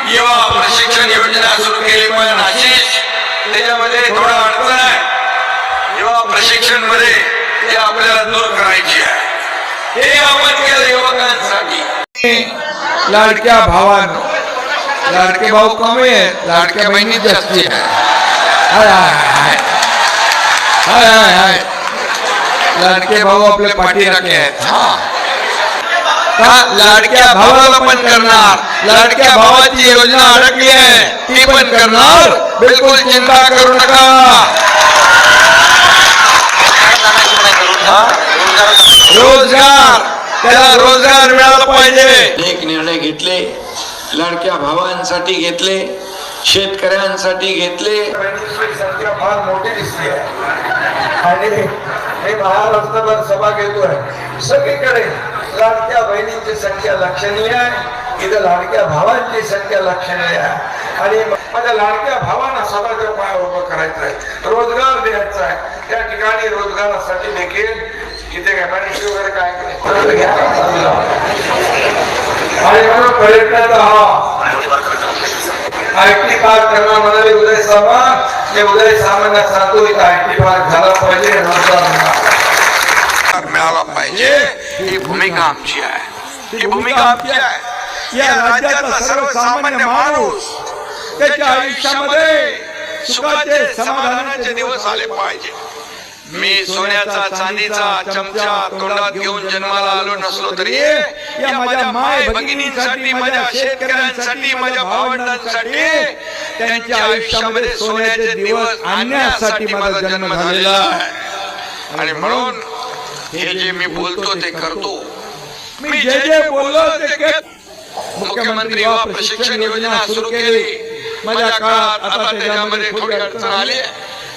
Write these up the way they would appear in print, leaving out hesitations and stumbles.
युवा प्रशिक्षण योजना सुरू केली, पण आशिष त्याच्यामध्ये थोडा अडचण आहे. युवा प्रशिक्षण मध्ये ते आपल्याला दूर करायची आहे. हे आपण केलं युवकांसाठी. लाडक्या भावांनो, लाडके भाऊ कमी आहेत, लाडक्या बहिणी जास्ती आहे. हाय हाय हाय हाय हाय. लाडके भाऊ आपले पाठीराखे आहेत. का लाडक्या भावाला पण करणार, लाडक्या भावाची योजना अडकली आहे ती पण करणार. बिलकुल चिंता करू नका. रोजगार, त्याला रोजगार मिळाला पाहिजे. अनेक निर्णय घेतले, लाडक्या भावांसाठी घेतले, शेतकऱ्यांसाठी घेतले. संख्या फार मोठी दिसते आणि मी महाराष्ट्रभर सभा घेतोय. सगळीकडे लाडक्या बहिणींची संख्या लक्षणीय आहे, इथं लाडक्या भावांची संख्या लक्षणीय आहे. आणि माझ्या लाडक्या भावांना स्वतःच्या पाय उभं करायचं आहे, रोजगार द्यायचा आहे. त्या ठिकाणी रोजगारासाठी देखील इथे गॅपॅनिटी वगैरे काय आणि म्हणून पर्यटनाचा आयटी पार्क करणार म्हणाले उदय सामंत. ते उदय सामंत सांगतो इथं आयटी पार्क झाला पाहिजे, मिळाला पाहिजे. ही भूमिका आमची आहे, ही भूमिका आमची आहे. या राज्यातला सर्वसामान्य माणूस त्याच्या आयुष्यामध्ये सुखाचे समाधानाचे दिवस आले पाहिजे. मी सोन्याचा चांदीचा चमचा तोंडात घेऊन जन्माला आलो नसलो तरी या माझ्या माय भगिनींसाठी, माझ्या शेतकऱ्यांसाठी, माझ्या भावंडांसाठी त्यांच्या आयुष्यामध्ये सोन्याचे दिवस आणण्यासाठी माझा जन्म झालेला आहे. आणि म्हणून हे जे मी बोलतो ते करतो. मी जे जे बोललो ते मुख्यमंत्री युवा प्रशिक्षण योजना सुरू केली माझ्या काळात. आता त्याच्यामध्ये थोडी अडचण आली,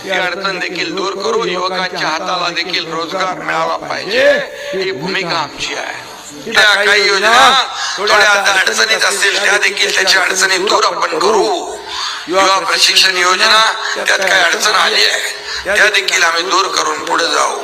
ही अडचण देखील दूर करू. युवकांच्या हाताला देखील रोजगार मिळाला पाहिजे, ही भूमिका आमची आहे. त्या काही योजना थोड्या अडचणीत असतील त्या देखील त्याच्या अडचणी दूर आपण करू. युवा प्रशिक्षण योजना त्यात काही अडचण आली आहे त्या देखील आम्ही दूर करून पुढे जाऊ.